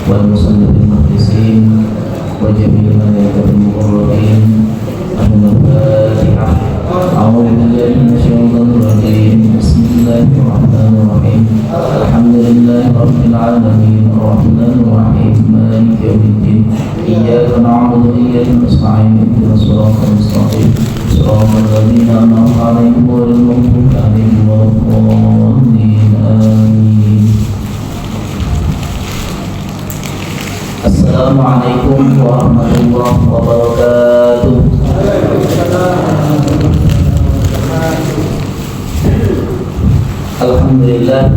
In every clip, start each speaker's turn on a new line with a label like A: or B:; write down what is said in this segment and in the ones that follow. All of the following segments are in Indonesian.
A: والمصنف المخلصين وجميع الملائكة المقربين. الفاتحة. أعوذ بالله من الشيطان الرجيم. بسم الله الرحمن الرحيم. الحمد لله رب العالمين الرحمن الرحيم مالك يوم الدين. إياك نعبد وإياك نستعين اهدنا الصراط المستقيم صراط الذين أنعمت عليهم غير المغضوب عليهم ولا الضالين آمين. Assalamualaikum warahmatullahi wabarakatuh. Alhamdulillah,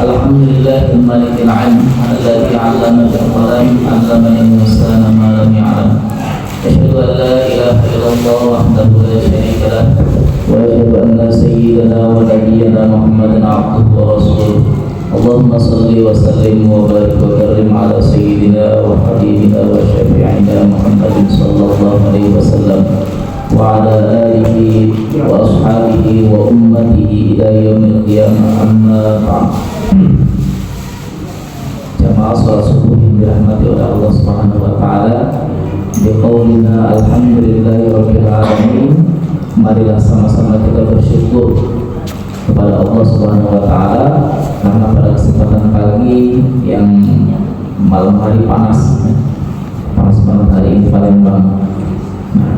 A: alhamdulillahil malikil alim alladzi 'allama bil qalam 'allama al-insana ma lam ya'lam. Asyhadu an la ilaha illallah wahdahu la syarika lah wa asyhadu anna sayyidana wa nabiyyana Muhammadan 'abduhu wa rasuluh. Allahumma salli wa sallim wa barik wa karim ala sayyidina wa habibina wa syafi'ina Muhammadin sallallahu alaihi wasallam wa ala alihi wa ashabihi wa ummatihi ila yaumil qiyamah, amma ba'd. Jamaah salat subuh yang dirahmati oleh Allah Subhanahu wa taala, biqaulina alhamdulillahi rabbil alamin. Marilah sama-sama kita bersyukur kepada Allah Subhanahu wa taala karena pada kesempatan pagi yang malam hari panas banget hari ini di Palembang.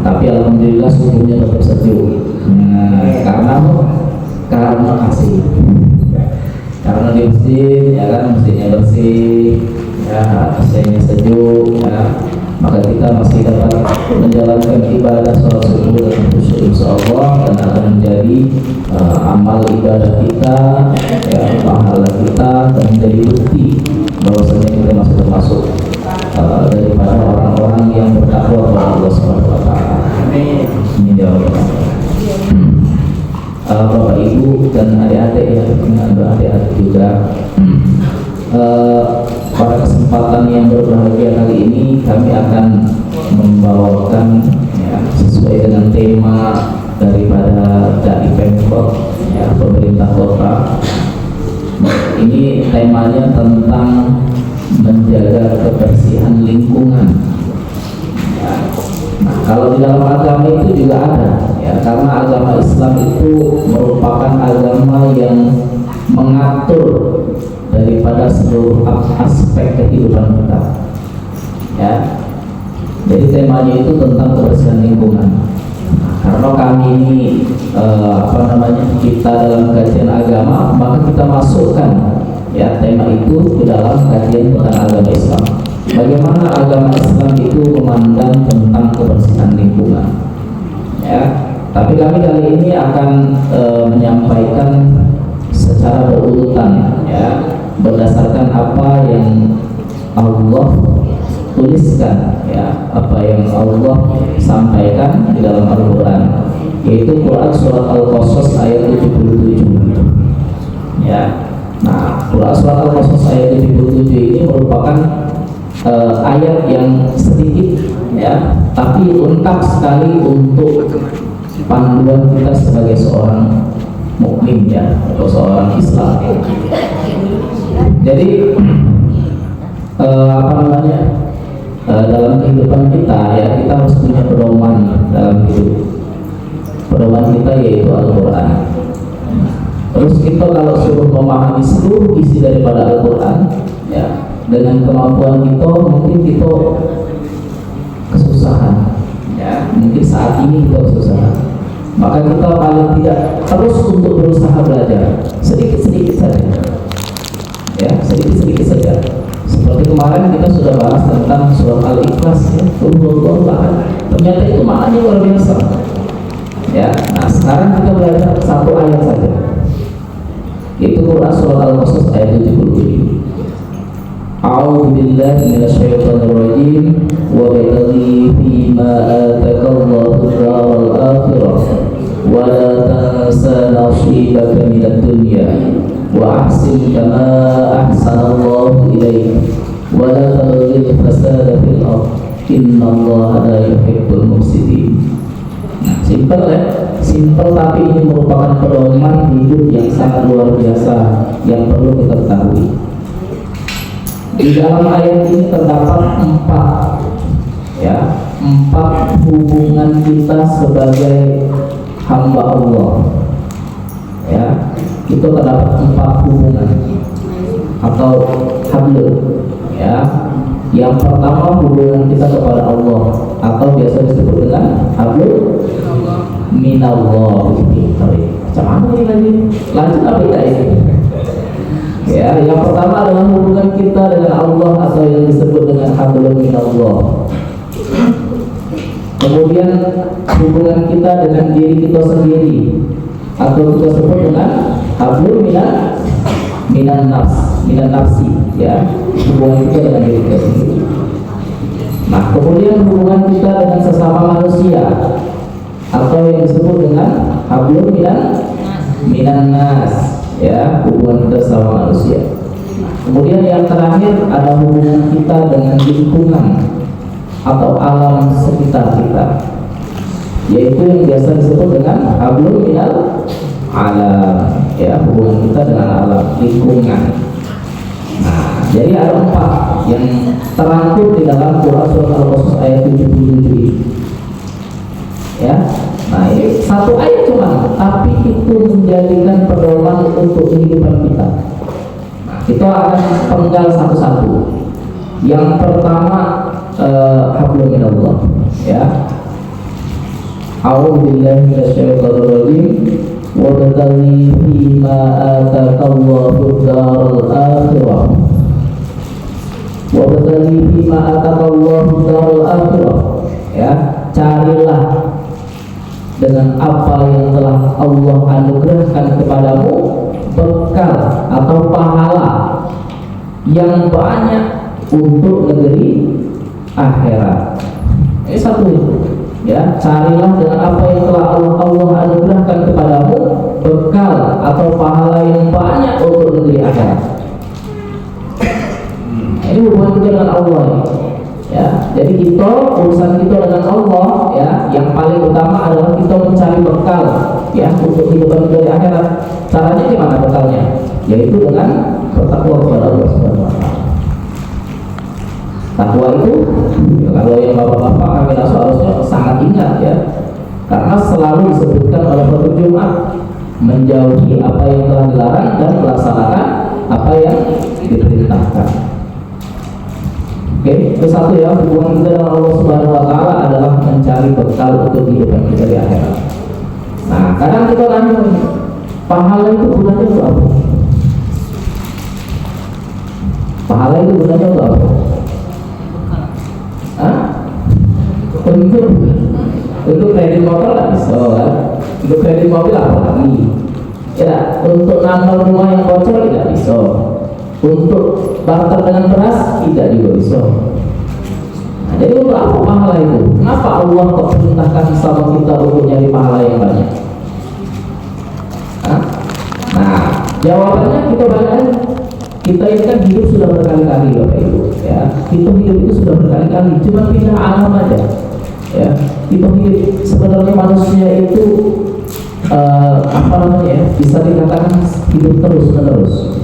A: Tapi alhamdulillah suhunya tetap sejuk. Karena kasih. Karena di masjid ya kan, masjidnya bersih, ya AC-nya sejuk, ya. Maka kita masih dapat menjalankan ibadah sholat subuh dengan khusyuk insyaallah, dan akan menjadi amal ibadah kita, ya, pahala kita, dan menjadi bukti bahwasanya kita masih termasuk daripada orang-orang yang bertakwa kepada Allah Subhanahu wa taala. Ini jawabannya. Bapak Ibu dan adik-adik ya, dengan adik-adik juga. Pada kesempatan yang berbahagia kali ini kami akan membawakan, ya, sesuai dengan tema daripada dari Pemkot, ya, pemerintah kota. Ini temanya tentang menjaga kebersihan lingkungan. Ya. Nah, kalau di dalam agama itu juga ada, ya, karena agama Islam itu merupakan agama yang mengatur daripada seluruh aspek kehidupan kita, ya. Jadi temanya itu tentang kebersihan lingkungan. Karena kami ini kita dalam kajian agama, maka kita masukkan, ya, tema itu ke dalam kajian tentang agama Islam. Bagaimana agama Islam itu memandang tentang kebersihan lingkungan, ya. Tapi kami kali ini akan menyampaikan secara berurutan, ya, berdasarkan apa yang Allah tuliskan, ya, apa yang Allah sampaikan di dalam Al-Quran, yaitu Quran surat Al-Qasas ayat 77, ya. Nah, Quran surat Al-Qasas ayat 77 ini merupakan ayat yang sedikit, ya, tapi lengkap sekali untuk panduan kita sebagai seorang mukmin, ya, atau seorang Islam. Jadi dalam kehidupan kita, ya, kita harus punya pedoman dalam hidup. Pedoman kita yaitu Al-Quran. Terus kita kalau suruh memahami seluruh isi daripada Al-Quran, ya, dengan kemampuan kita mungkin kita kesusahan, ya, mungkin saat ini kita kesusahan. Maka kita paling tidak terus untuk berusaha belajar sedikit-sedikit saja, ya, sedikit-sedikit saja. Seperti kemarin kita sudah bahas tentang surat Al-Ikhlas, ya, ternyata itu maknanya luar biasa, ya. Nah, sekarang kita belajar satu ayat saja, itu Quran surat Al-Qasas ayat 77. A'udzu billahi minasyaitonir rajim wa bitaghi fima atakallahu ad-daral akhirah wa la tansa nasibaka minad dunya wa ahsin kama ahsanallahu ilaik wa la tabghil fasada fil ardh innallaha la yuhibbul mufsidin. Simpel, ya, Simpel, tapi ini merupakan pedoman hidup yang sangat luar biasa yang perlu kita ketahui. Di dalam ayat ini terdapat empat hubungan kita sebagai hamba Allah. Ya, itu terdapat 4 hubungan atau hablum. Ya, yang pertama hubungan kita kepada Allah atau biasa disebut dengan hablum minallah. Macam mana ini lagi? Lanjut apa tidak ini? Ya, yang pertama adalah hubungan kita dengan Allah atau yang disebut dengan hablum minallah. Kemudian hubungan kita dengan diri kita sendiri atau kita sebut dengan hablum minan nafsi, ya, hubungan kita dengan diri kita sendiri. Nah, kemudian hubungan kita dengan sesama manusia atau yang disebut dengan hablum minan nas, ya, hubungan kita sama manusia. Kemudian yang terakhir ada hubungan kita dengan lingkungan atau alam sekitar kita, yaitu yang biasa disebut dengan hablum minal alam, ya, hubungan kita dengan alam, lingkungan. Nah, jadi ada 4 yang terangkum di dalam Quran Surah Al-Qasas ayat 77 ini. Ya, nah ini satu ayat cuma, tapi itu menjadikan pedoman untuk kehidupan kita. Nah, kita akan penggal satu-satu. Yang pertama hablum minallah, ya. A'udzubillahi minasyaitonir rajim. Wa badalni fima atakallahu darul akhirah. Wa badalni fima atakallahu darul akhirah. Ya, carilah dengan apa yang telah Allah anugerahkan kepadamu bekal atau pahala yang banyak untuk negeri akhirat. Ini satu, ya, carilah dengan apa yang telah Allah anugerahkan kepadamu bekal atau pahala yang banyak untuk negeri akhirat. Ini hubungan kita dengan Allah, ya. Jadi kita, urusan kita dengan Allah, ya, yang paling utama adalah kita mencari bekal, ya, untuk kehidupan kita di akhirat. Caranya gimana bekalnya? Yaitu dengan bertakwa kepada Allah Subhanahu wa taala. Takwa itu, ya, kalau yang bapak-bapak kami harusnya sangat ingat, ya, karena selalu disebutkan oleh khutbah Jumat, menjauhi apa yang telah dilarang dan melaksanakan apa yang diperintahkan. Oke, itu satu, ya, hubungan kita dengan Allah Subhanahu wa taala adalah mencari bekal untuk kehidupan kita di akhirat. Nah, kadang kita nanya, pahala itu gunanya untuk apa? Pahala itu gunanya untuk apa? Untuk kredit motor nggak bisa, kan? Untuk kredit mobil apa lagi? Ya, untuk nambah rumah yang bocor tidak bisa. Untuk barter dengan beras tidak juga bisa. Nah, jadi untuk apa pahala itu? Kenapa Allah kok perintahkan sama kita untuk nyari pahala yang banyak? Nah, jawabannya kita banyak. Kita ini kan hidup sudah berkali-kali, Bapak Ibu, ya. Kita hidup itu sudah berkali-kali, cuma pindah alam aja, ya. Kita hidup, sebenarnya manusia itu bisa dikatakan hidup terus-menerus.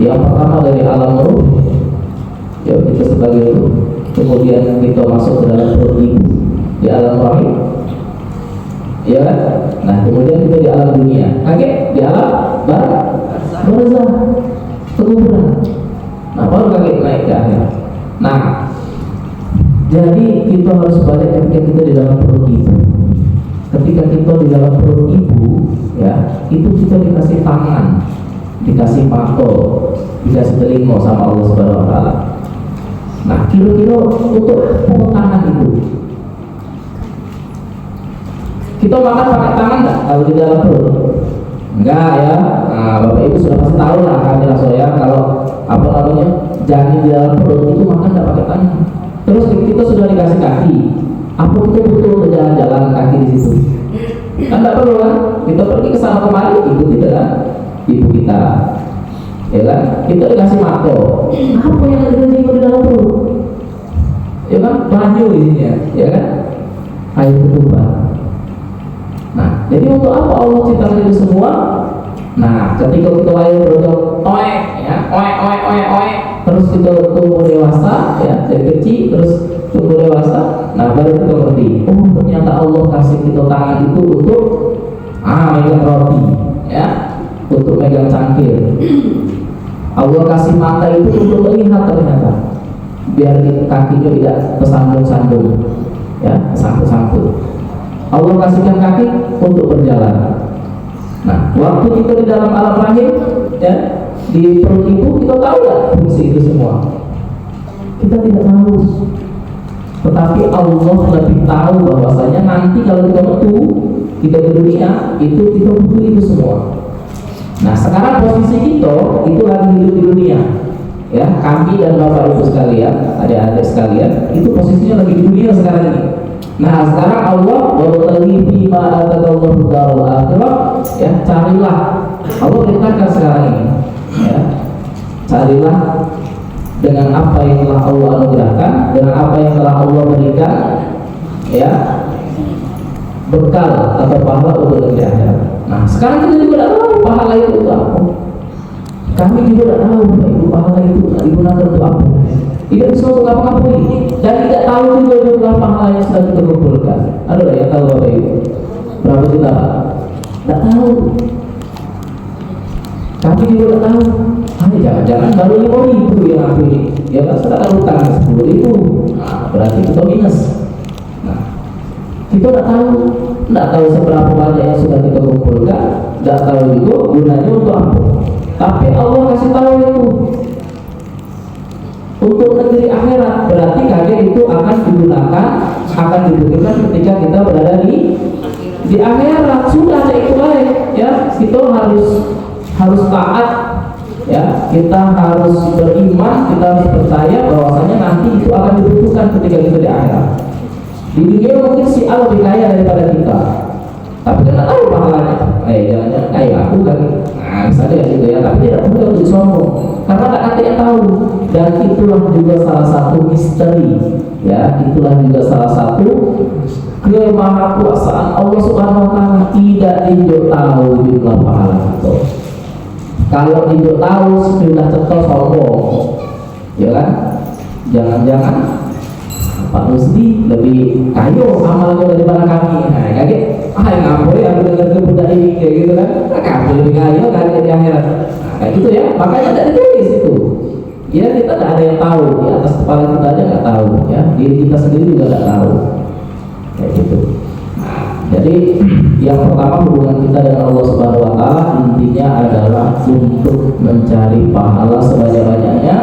A: Yang pertama dari alam ruh, ya, kita sebagai ruh. Kemudian kita masuk ke dalam perut ibu di alam rahim, ya kan? Nah, kemudian kita di alam dunia, di alam barzah, kekuburan. Nah, baru naik ke akhirat. Nah, jadi kita harus balik ketika kita di dalam perut ibu. Ketika kita di dalam perut ibu, ya, itu kita dikasih tangan, dikasih mata, dikasih telinga sama Allah Subhanahu wa taala. Nah, kira-kira untuk tangan itu, kita makan pakai tangan nggak kalau di dalam perut? Enggak, ya. Nah, Bapak Ibu sudah pasti tahu lah, kami ya, kalau janin di dalam perut itu makan nggak pakai tangan. Terus kita sudah dikasih kaki, apa kita butuh berjalan-jalan kaki di situ? Kan nggak perlu, kan? Kita pergi ke sana kemari, ibu tidak, kan? Ibu kita, ya kan? Kita dikasih mata, apa yang ada di dalam perut? Ya kan, banyu isinya, ya kan? Air ketuban. Nah, jadi untuk apa Allah ciptakan itu semua? Nah, ketika kita lahir berjuang, oe, terus kita tumbuh dewasa, ya dari kecil terus tumbuh dewasa. Nah, baru kita ngerti, oh ternyata Allah kasih kita tangan itu untuk megang roti, ya, untuk megang cangkir. Allah kasih mata itu untuk melihat ternyata, biar kakinya tidak tersandung-sandung, ya, sangkut-sangkut. Allah kasihkan kaki untuk berjalan. Nah, waktu kita di dalam alam rahim, ya, di perut ibu, kita tahu ya fungsi itu semua. Kita tidak tahu, tetapi Allah lebih tahu bahwasanya nanti kalau kita metu, kita ke dunia, itu kita butuh itu semua. Nah, sekarang posisi kita itu lagi hidup di dunia, ya, kami dan bapak ibu sekalian, adik-adik sekalian, itu posisinya lagi di dunia sekarang ini. Nah, sekarang Allah bertanya bima atakallahu darul akhirah, ya, carilah. Allah perintahkan sekarang ini, ya, carilah dengan apa yang telah Allah anugerahkan, dengan apa yang telah Allah berikan, ya, bekal atau pahala untuk negeri akhirat. Nah, sekarang kita juga tidak tahu pahala itu untuk apa. Kami juga tidak tahu itu pahala itu digunakan untuk apa. Tidak bisa untuk apa-apa dan tidak tahu juga jumlah pahala yang sudah kita kumpulkan. Ada yang tahu Bapak Ibu? Berapa juta? Tidak tahu. Kami juga tidak tahu. Jangan-jangan baru 5.000 yang aku ini. Ya kan sudah ada utang 10.000. Nah, berarti kita minus. Nah, kita tidak tahu seberapa banyak yang sudah kita kumpulkan. Tidak tahu juga gunanya untuk apa. Tapi Allah kasih tahu itu untuk negeri akhirat, berarti kaget itu akan digunakan, akan dibutuhkan ketika kita berada di akhirat. Sudah ada itu baik, ya, kita harus taat, ya, kita harus beriman, kita harus percaya bahwasanya nanti itu akan dibutuhkan ketika kita di akhirat. Di dunia mungkin si A lebih kaya daripada kita, tapi kita tahu pahalanya. Jangan kayak aku kan, nah misalnya gitu ya, tapi tidak perlu untuk sombong karena ada yang tahu. Dan itulah juga salah satu misteri, ya, itulah juga salah satu kemahakuasaan Allah Subhanahu wa taala. Tidak dijo tahu jumlah pahala itu. Kalau dijo tahu sudah cekel sombong, ya kan? Jangan-jangan Pak Rusdi lebih kayo amalnya daripada kami. Nah, kaget, yang ngampuri aku dengar ke budak ini kayak gitu kan? Kamu lebih kayo kan di akhirat. Nah, kayak gitu ya. Makanya tidak ditulis itu. Ya, kita tidak ada yang tahu, di atas kepala kita aja nggak tahu, ya, diri kita sendiri juga nggak tahu, kayak gitu. Nah, jadi yang pertama hubungan kita dengan Allah Subhanahu Wa Taala intinya adalah untuk mencari pahala sebanyak-banyaknya,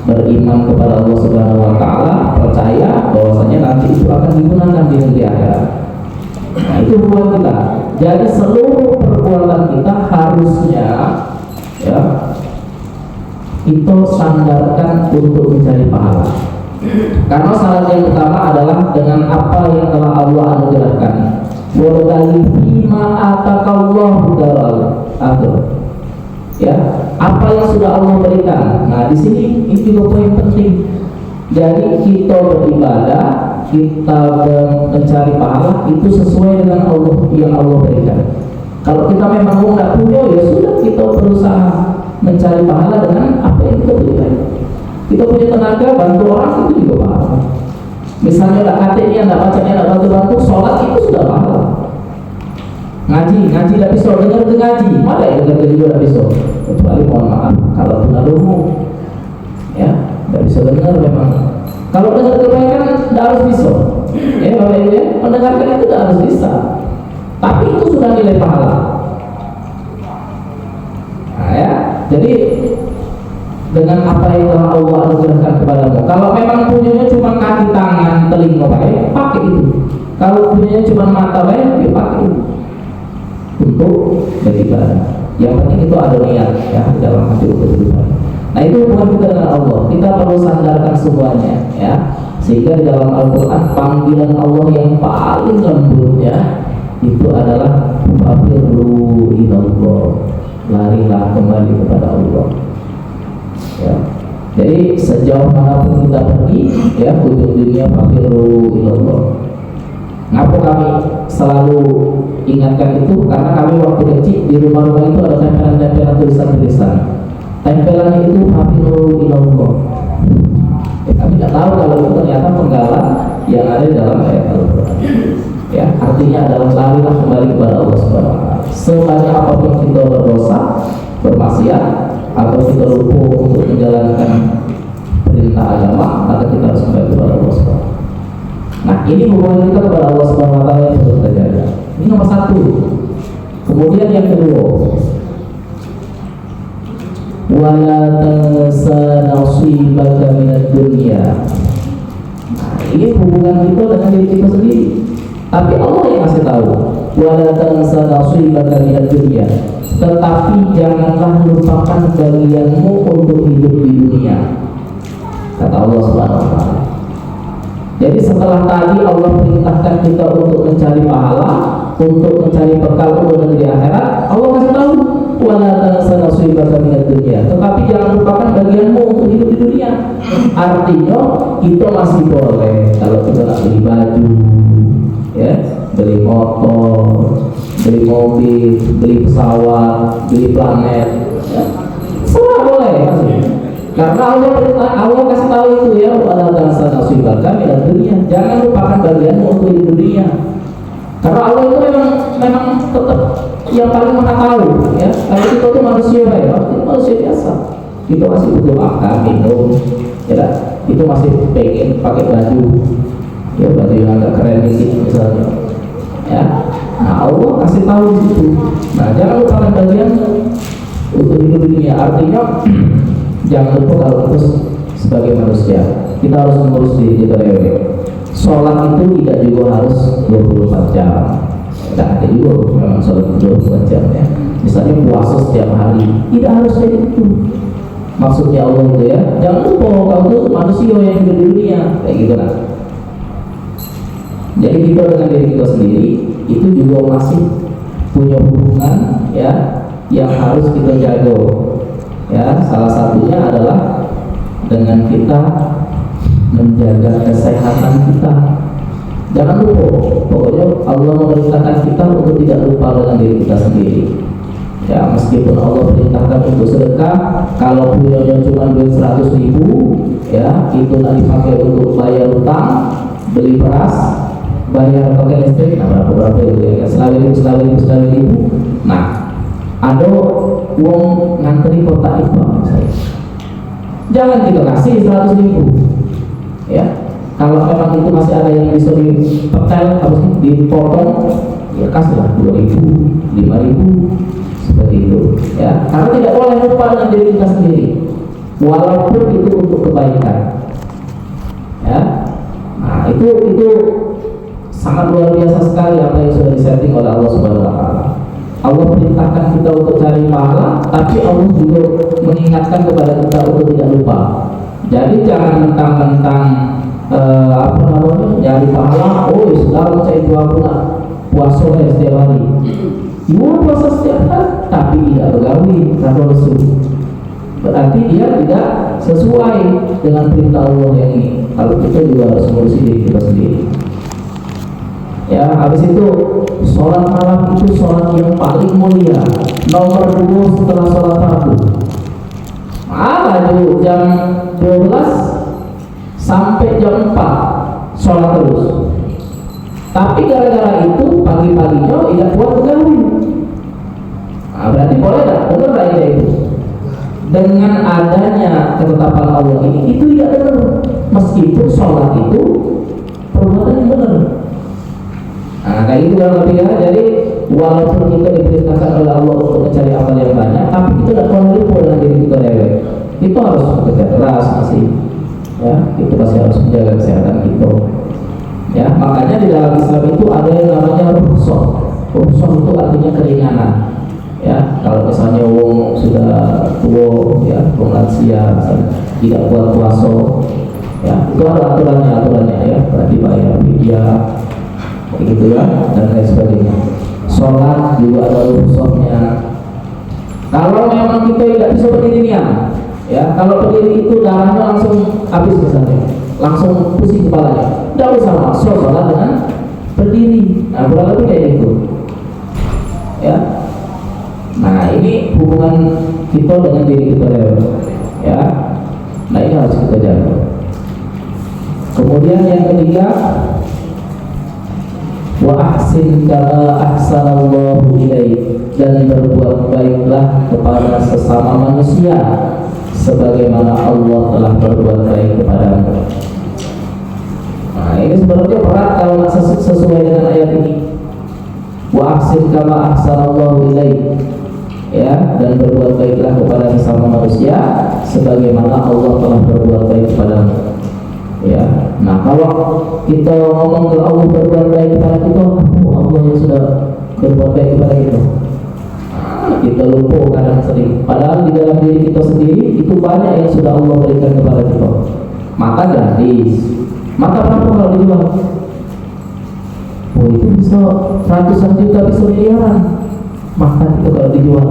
A: beriman kepada Allah Subhanahu Wa Taala, percaya bahwasanya nanti itu akan digunakan di negeri akhirat. Nah, itu hubungan kita. Jadi seluruh perbuatan kita harusnya, ya, itu sandarkan untuk mencari pahala. Karena syarat yang pertama adalah dengan apa yang telah Allah anugerahkan. Wadali bima atakallahu daral akhirah. Ya, apa yang sudah Allah berikan. Nah, di sini ini juga poin penting. Jadi kita beribadah, kita mencari pahala itu sesuai dengan Allah yang Allah berikan. Kalau kita memang tidak punya, ya sudah, kita berusaha mencari pahala dengan apa yang kita berikan. Kita punya tenaga bantu orang itu juga pahala. Misalnya tidak katanya, tidak bacanya, tidak bantu-bantu, sholat itu sudah pahala. Ngaji tidak bisa, dengar ngaji, mana yang dengar juga tidak bisa. Kecuali mohon maaf, kalau tunarungu, ya, tidak bisa dengar memang. Kalau dengar kebaikan tidak harus bisa, ya Bapak Ibu, ya, mendengarkan itu tidak harus bisa. Tapi itu sudah nilai pahala. Nah, ya, jadi dengan apa yang telah Allah anugerahkan kepadamu. Kalau memang punyanya cuma kaki, tangan, telinga, pakai itu. Kalau punyanya cuma mata, ya pakai itu untuk beribadah. Yang penting itu ada niat, ya, di dalam hati untuk beribadah. Nah, itu hubungan kita dengan Allah. Kita perlu sandarkan semuanya, ya. Sehingga di dalam Al-Quran panggilan Allah yang paling lembutnya itu adalah fafirru ilallah, larilah kembali kepada Allah, ya. Jadi sejauh manapun kita pergi, ya, ujung dunia fafirru ilallah. Ngapa kami selalu ingatkan itu karena kami waktu kecil di rumah-rumah itu ada tempelan-tempelan tulisan-tulisan. Tempelan itu Hafizul Ilallah. Kami nggak tahu kalau itu ternyata penggalan yang ada dalam ayat Al-Quran. Ya, artinya adalah larilah kembali kepada Allah Subhanahu Wa Taala. Sebanyak apapun kita berdosa, bermaksiat, atau kita lupa untuk menjalankan perintah agama, maka kita harus kembali kepada Allah Subhanahu Wa Taala. Nah, ini hubungan kita kepada Allah Subhanahu Wa Taala yang perlu kita jaga. Ini nomor satu. Kemudian yang kedua, wala tansa nasibaka minad dunya. Nah, ini hubungan kita dengan diri kita sendiri. Tapi Allah yang kasih tahu, wala tansa nasibaka minad dunya. Tetapi janganlah lupakan bagianmu untuk hidup di dunia. Kata Allah Subhanahu Wa Taala. Jadi setelah tadi Allah perintahkan kita untuk mencari pahala, untuk mencari bekal untuk di akhirat, Allah kasih tahu wala tansa nasibaka minad dunya. Tetapi jangan lupakan bagianmu untuk hidup di dunia. Artinya kita masih boleh kalau kita nak beli baju, ya, beli motor, beli mobil, beli pesawat, beli planet, ya. Semua boleh masih. Karena Allah kasih tahu itu ya, wala tansa nasibaka minad dunya. Jangan lupakan bagianmu untuk hidup di dunia. Karena Allah itu memang tetap yang paling maha tahu, ya. Kalau kita itu manusia, ya, itu manusia biasa. Kita masih butuh makan, minum, ya. Itu masih pengen pakai baju, ya, baju yang agak keren dikit misalnya, ya. Nah, Allah kasih tahu di situ. Nah, jangan lupakan bagianmu untuk hidup di dunia. Artinya jangan lupa kalau kita sebagai manusia kita harus mengurus diri kita dewek. Sholat itu tidak juga harus 24 jam. Tidak ada juga memang sholat 24 jam, ya. Misalnya puasa setiap hari, tidak harus kayak itu. Maksudnya Allah itu, ya, jangan lupa kalau itu manusia yang hidup di dunia, kayak gitu lah. Jadi kita dengan diri kita sendiri itu juga masih punya hubungan, ya, yang harus kita jaga. Ya, salah satunya adalah dengan kita menjaga kesehatan kita. Jangan lupa, pokoknya Allah memerintahkan kita untuk tidak lupa dengan diri kita sendiri. Ya, meskipun Allah perintahkan untuk sedekah, kalau punyanya cuma duit 100.000, ya, itu nak dipakai untuk bayar utang, beli beras, bayar pakai listrik, nah berapa itu ya, selalu ribu. Nah, ada uang ngantri kotak itu misalnya, jangan kita kasih 100.000, ya. Kalau memang itu masih ada yang bisa dipetel, harus dipotong, ya kasihlah 2.000, 5.000, seperti itu, ya. Karena tidak boleh lupa dengan diri kita sendiri, walaupun itu untuk kebaikan, ya. Nah, itu sangat luar biasa sekali apa yang sudah disetting oleh Allah Subhanahu Wa Taala. Allah perintahkan kita untuk cari pahala, tapi Allah juga mengingatkan kepada kita untuk tidak lupa. Jadi jangan mentang-mentang cari pahala, oh sekarang saya itu aku nak puasa ya setiap hari. Iya puasa setiap hari, tapi tidak bergawi kata Rasul. Berarti dia tidak sesuai dengan perintah Allah yang ini. Kalau kita juga harus ngurusi diri kita sendiri. Ya, habis itu sholat malam itu sholat yang paling mulia, nomor 2 setelah sholat fardu. Itu jam 12 sampai jam 4 sholat terus. Tapi gara-gara itu pagi-paginya tidak kuat bergawi. Nah, berarti boleh tak? Benar tak ya itu? Dengan adanya ketetapan Allah ini, itu tidak benar. Meskipun sholat itu perbuatan yang benar. Nah, kayak gitu kan lebih, ya. Jadi walaupun kita diperintahkan oleh Allah untuk mencari amal yang banyak, tapi kita tidak boleh lupa dengan diri kita dewek. Itu harus bekerja keras masih, ya. Itu pasti harus menjaga kesehatan kita. Ya, makanya di dalam Islam itu ada yang namanya rukhsah. Rukhsah itu artinya keringanan. Ya, kalau misalnya wong sudah tua, ya, wong lansia, tidak kuat puasa, ya, itu ada aturannya, ya. Berarti bayar fidyah, gitu ya, dan lain sebagainya. Sholat juga ada rukhsahnya. Kalau memang kita tidak bisa berdiri, ya, kalau berdiri itu darahnya langsung habis misalnya, langsung pusing kepalanya, tidak usah maksa sholat dengan berdiri. Nah, kurang lebih kayak gitu. Ya. Nah, ini hubungan kita dengan diri kita ya. Nah, ini harus kita jaga. Kemudian yang ketiga, wa ahsin kama ahsanallahu ilaik, dan berbuat baiklah kepada sesama manusia sebagaimana Allah telah berbuat baik kepadamu. Nah, ini sebenarnya berat kalau nggak sesuai dengan ayat ini. Wa ahsin kama ahsanallahu ilaik, ya, dan berbuat baiklah kepada sesama manusia sebagaimana Allah telah berbuat baik kepadamu. Ya, nah kalau kita ngomong ke Allah berbuat baik kepada kita, Allah yang sudah berbuat baik kepada kita, kita lupa kadang sering. Padahal di dalam diri kita sendiri itu banyak yang sudah Allah berikan kepada kita. Mata gratis, mata berapa kalau dijual? Oh, itu bisa ratusan juta, bisa miliaran. Mata itu kalau dijual.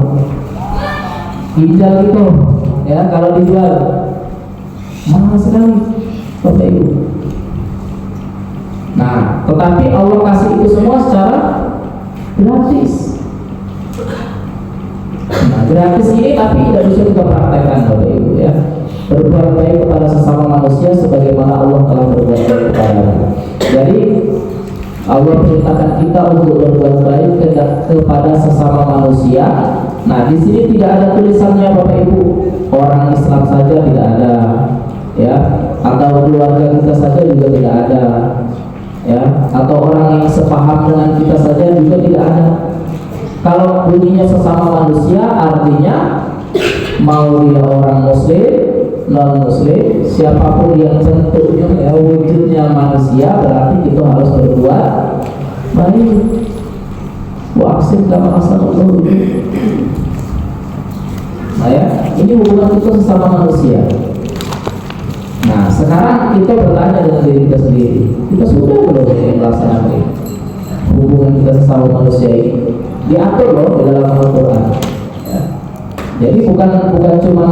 A: Ginjal itu, ya, kalau dijual mahal sekali. Bapak Ibu. Nah, tetapi Allah kasih itu semua secara gratis. Nah, gratis ini tapi tidak bisa kita praktekkan, Bapak Ibu, ya. Berbuat baik kepada sesama manusia sebagaimana Allah telah berbuat baik kepada. Jadi Allah perintahkan kita untuk berbuat baik kepada sesama manusia. Nah, di sini tidak ada tulisannya, Bapak Ibu. Orang Islam saja tidak ada, ya, atau keluarga kita saja juga tidak ada, ya, atau orang yang sepaham dengan kita saja juga tidak ada. Kalau bunyinya sesama manusia, artinya mau dia orang muslim, non muslim, siapapun yang bentuknya, ya, wujudnya manusia, berarti kita harus berbuat baik. Wa ahsin kama ahsanallahu ilaik. Nah, ya, ini hubungan kita sesama manusia. Nah, sekarang kita bertanya dengan diri kita sendiri, kita sudah belum melaksanakan ini? Hubungan kita sesama manusia ini diatur loh di dalam Al-Quran, ya. Jadi bukan cuma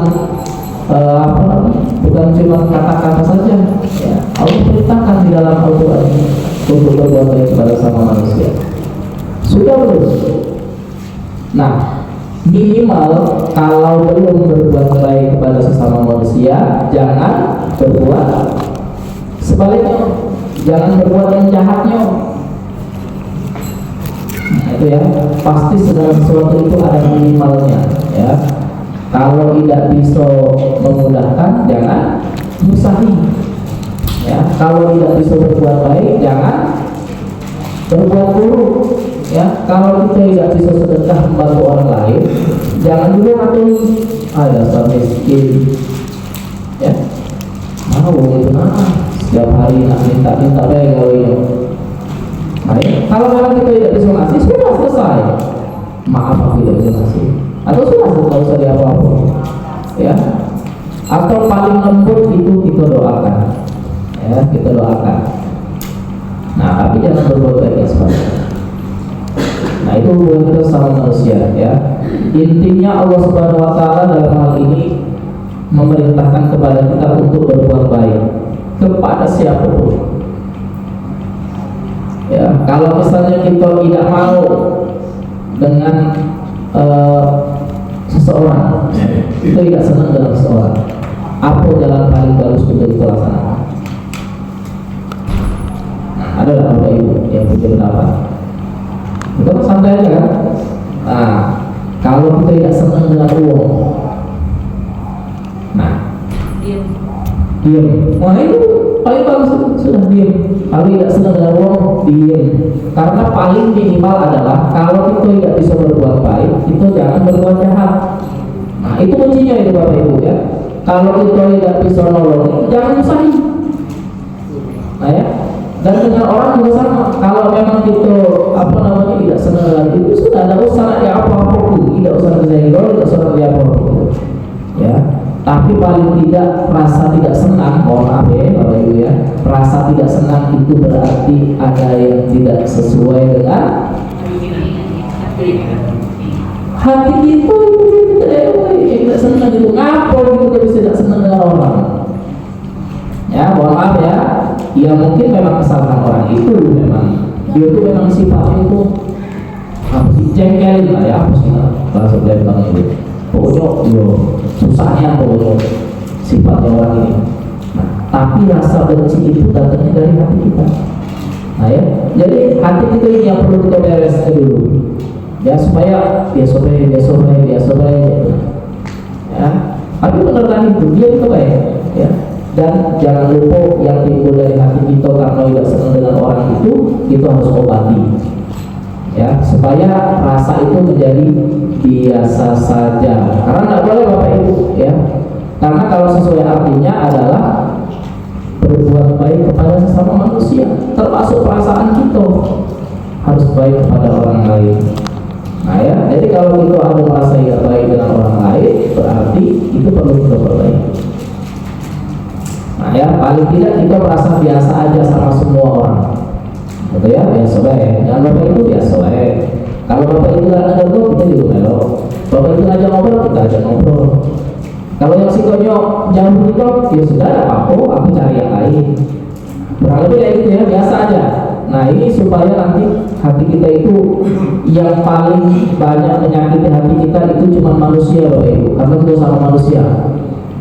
A: bukan cuma kata-kata saja, ya. Allah perintahkan di dalam Al-Quran untuk berbuat baik kepada sesama manusia. Sudah belum? Nah, minimal kalau belum berbuat baik kepada sesama manusia, jangan berbuat sebaliknya, jangan berbuat yang jahatnya. Nah, itu ya, pasti segala sesuatu itu ada minimalnya, ya. Kalau tidak bisa memudahkan, jangan musahi, ya. Kalau tidak bisa berbuat baik, jangan berbuat buruk, ya. Kalau kita tidak bisa sedekah membantu orang lain, jangan dulu ngatur ada sampai miskin, ya. Mau itu setiap hari nak minta baik gawe. Nah, ya. Kalau memang kita tidak bisa ngasih, sudah selesai. Maaf aku tidak bisa ngasih, atau sudah tidak usah diapa-apa, ya. Atau paling lembut itu kita doakan, ya, kita doakan. Nah, tapi jangan berbuat baik sebaliknya. Nah, itu hubungan kita sama manusia, ya. Intinya Allah Subhanahu wa taala dalam hal ini memerintahkan kepada kita untuk berbuat baik kepada siapapun. Ya, kalau misalnya kita tidak mau dengan seseorang, kita tidak senang dengan seseorang, apa jalan paling bagus untuk kita laksanakan? Nah, ada Bapak Ibu yang punya pendapat? Kita kan santai aja kan? Nah, kalau kita tidak senang dengan uang, nah, diam. Wah, itu paling bagus, sudah diam. Kalau tidak senang dengan uang, diam. Karena paling minimal adalah kalau kita tidak bisa berbuat baik, kita jangan berbuat jahat. Nah, itu kuncinya itu Bapak Ibu, ya. Kalau kita tidak bisa nolong, jangan usahain. Nah, ya. Dan dengan orang juga sama. Kalau memang kita tidak senang dengan itu, sudah ada usaha ya apa-apa pun, tidak usah disenggol, tidak usah apa-apa, ya. Tapi paling tidak rasa tidak senang, mohon maaf ya Bapak Ibu, ya. Rasa tidak senang itu berarti ada yang tidak sesuai dengan hati kita. Tidak senang itu, ngapa kita bisa tidak senang dengan orang? Ya, mohon maaf ya. Ya mungkin memang kesalahan orang itu memang dia yo susahnya pokoknya sifatnya orang ini. Nah, tapi rasa benci itu datangnya dari hati kita. Nah ya, jadi hati kita ini yang perlu kita bereskan dulu. Ya supaya biasa baik. Ya, tapi benar tadi itu dia itu baik. Ya, dan jangan lupa yang timbul dari hati kita karena tidak senang dengan orang itu harus obati. Ya, supaya rasa itu menjadi biasa saja. Karena nggak boleh Bapak Ibu, ya. Karena kalau sesuai artinya adalah berbuat baik kepada sesama manusia, termasuk perasaan kita harus baik kepada orang lain. Nah ya, jadi kalau kita ada merasa tidak baik dengan orang lain, berarti itu perlu kita perbaiki. Nah ya, paling tidak kita merasa biasa aja sama semua orang, gitu ya, biasa baik. Jangan Bapak itu biasa baik. Kalau Bapak itu nggak ada kita juga melok. Bapak itu ngajak ngobrol, kita ajak ngobrol. Kalau yang sikonyo jauh itu, ya sudah, aku cari yang lain. Kurang lebih kayak gitu ya, biasa aja. Nah ini supaya nanti hati kita itu yang paling banyak menyakiti hati kita itu cuma manusia Bapak Ibu, karena kita sama manusia.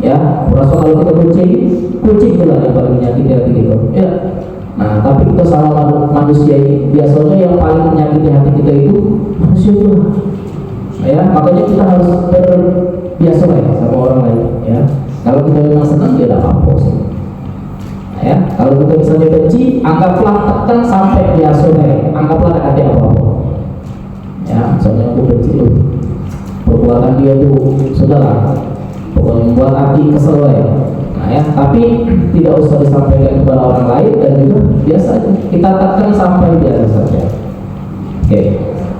A: Ya, merasa kalau kita kucing itulah yang paling menyakiti hati kita. Ya. Nah tapi kita sama manusia ini biasanya yang paling menyakiti hati kita itu manusia itu. Ya, makanya kita harus biasa baik sama orang lain. Ya, kalau kita memang senang ya tidak apa-apa sih. Ya, kalau kita misalnya benci, anggaplah tekan sampai biasa baik, anggaplah tidak ada apa-apa. Ya, misalnya aku benci loh, perbuatan dia tuh sudahlah, pokoknya membuat hati kesel ya. Nah ya, tapi tidak usah disampaikan kepada orang lain dan juga biasa kita tekan sampai biasa saja. Oke,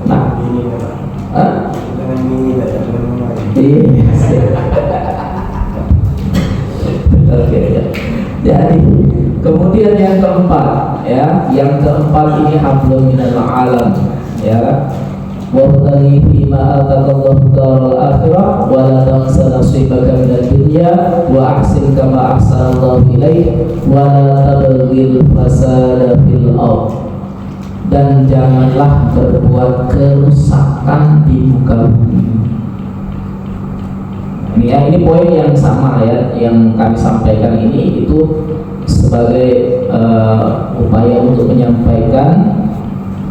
A: nah, oke ya. Jadi kemudian yang keempat ya, yang keempat ini hablum minal alam ya. Wabtaghi fima ataqallahu daral akhirah wa la tansa nasibaka minad dunya wa ahsin kama ahsanallahu ilaik wa la tabghil fasada fil ardh. Dan janganlah berbuat kerusakan di muka bumi. Ini ya, ini poin yang sama ya, yang kami sampaikan ini itu sebagai upaya untuk menyampaikan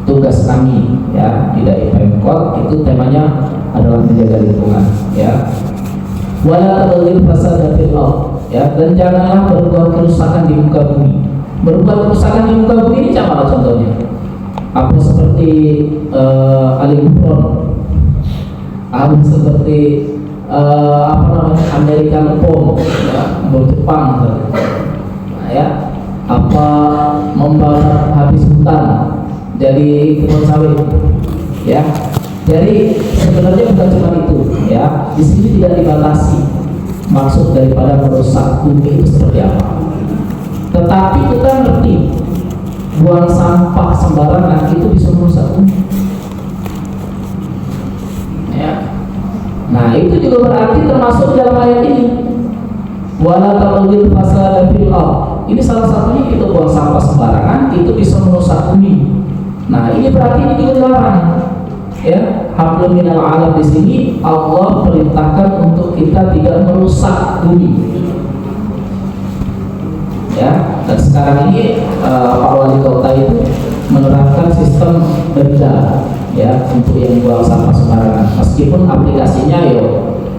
A: tugas kami ya di Dai Pemkot. Itu temanya adalah menjaga lingkungan ya. Wala tabghil fasada fil ardh ya, dan janganlah berbuat kerusakan di muka bumi. Berbuat kerusakan di muka bumi ini apa contohnya? Apa seperti Alimufron, apa seperti apa namanya American Pom, ya, bom Jepang, nah, ya, apa membakar habis hutan jadi kebun sawit, ya. Jadi sebenarnya bukan cuma itu, ya. Di sini tidak dibatasi maksud daripada merusak bumi itu seperti apa. Tetapi kita ngerti buang sampah sembarangan itu bisa merusak bumi. Ya. Nah, itu juga berarti termasuk dalam ayat ini. Wala tabghil fasada fil ardh. Ini salah satunya kita buang sampah sembarangan itu bisa merusak bumi. Nah, ini berarti ini juga dilarang. Ya, hablum minal alam di sini Allah perintahkan untuk kita tidak merusak bumi. Ya, dan sekarang ini Pak Wali Kota itu menerapkan sistem denda ya untuk yang buang sampah sembarangan. Meskipun aplikasinya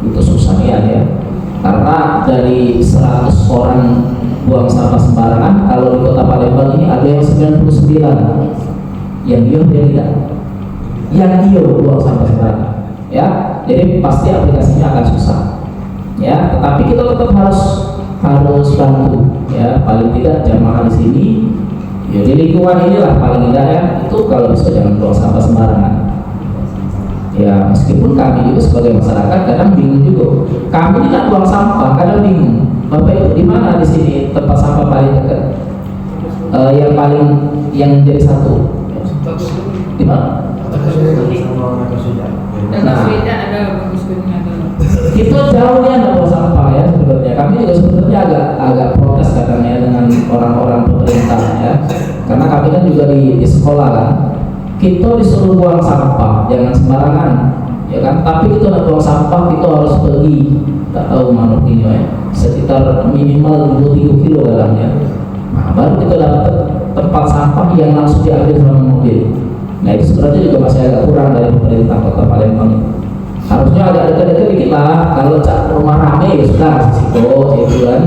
A: itu susah ya, karena dari 100 orang buang sampah sembarangan, kalau di Kota Palembang ini ada yang 99 yang dia tidak, yang dia buang sampah sembarangan. Ya, jadi pasti aplikasinya akan susah. Ya, tetapi kita tetap harus bantu ya, paling tidak jamaah di sini ya, di lingkungan inilah paling tidak ya, itu kalau bisa jangan buang sampah sembarangan ya. Meskipun kami juga sebagai masyarakat kadang bingung juga, kami tidak buang sampah kadang bingung, Bapak Ibu di mana di sini tempat sampah paling dekat, yang jadi satu di mana? Nah, itu jauhnya ada buang sampah ya sebenarnya. Kami juga sebenarnya agak protes katanya dengan orang-orang pemerintah ya, karena kami kan juga di sekolah kan, kita disuruh buang sampah jangan sembarangan ya kan? Tapi kita nak buang sampah kita harus pergi, tak tahu mana ini ya, sekitar minimal 2-3 kilo dalamnya. Nah, baru kita dapat tempat sampah yang langsung diambil sama mobil. Nah itu sebenarnya juga masih agak kurang dari pemerintah Kota Palembang. Harusnya agak dekat-dekat dikit lah. Kalau cak rumah rame ya sudah situ itu kan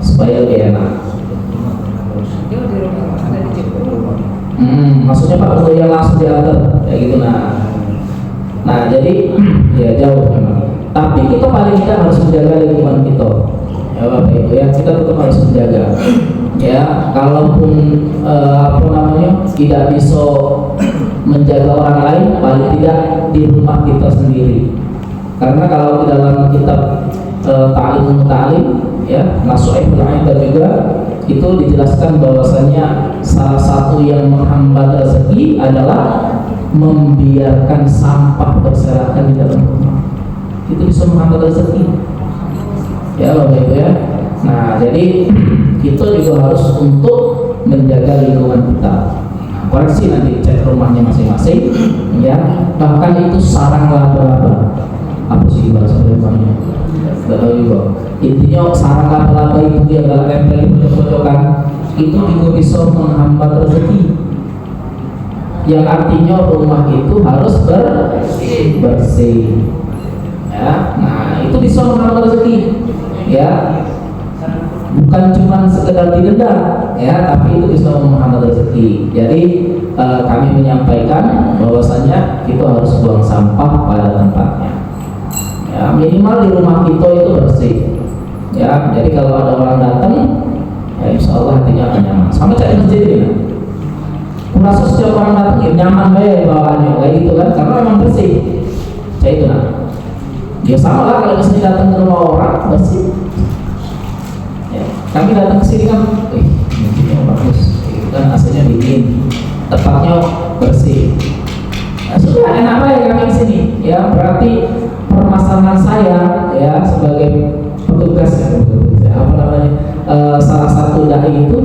A: supaya lebih enak. Maksudnya Pak untuk yang langsung diantar kayak gitu nah jadi ya jauh memang. Tapi kita paling tidak harus menjaga lingkungan kita. Ya Bapak Ibu ya, kita tetap harus menjaga. Ya, kalaupun tidak bisa menjaga orang lain, paling tidak di rumah kita sendiri. Karena kalau di dalam kitab ta'lim ya, Nasuhatul Aida juga itu dijelaskan bahwasanya salah satu yang menghambat rezeki adalah membiarkan sampah berserakan di dalam rumah. Itu bisa menghambat rezeki. Ya, Bapak Ibu ya. Nah, jadi kita juga harus untuk menjaga lingkungan kita. Koreksi nanti cek rumahnya masing-masing, ya. Bahkan itu sarang laba-laba. Apa sih bahasa Palembangnya? Tidak tahu juga. Intinya sarang laba-laba itu yang dalam tempel di pojok-pojokan itu juga bisa menghambat rezeki. Yang artinya rumah itu harus bersih. Ya, nah itu bisa menghambat rezeki. Ya, bukan cuma sekedar didenda ya, tapi itu bisa menghambat rezeki. Jadi kami menyampaikan bahwasanya kita harus buang sampah pada tempatnya. Ya, minimal di rumah kita itu bersih. Ya, jadi kalau ada orang datang, ya insya Allah hatinya akan nyaman. Sama kayak masjid ini. Kurasa setiap orang datang ya nyaman deh bawaannya kayak gitu kan, karena memang bersih. Kayak itu nah. Ya sama lah kalau misalnya datang ke rumah orang bersih. Kami datang ke sini kan, masjidnya bagus, kan aslinya dingin, tempatnya bersih. Nah, sudah enak aja kami di sini, ya berarti permasalahan saya, ya sebagai petugas salah satu dai itu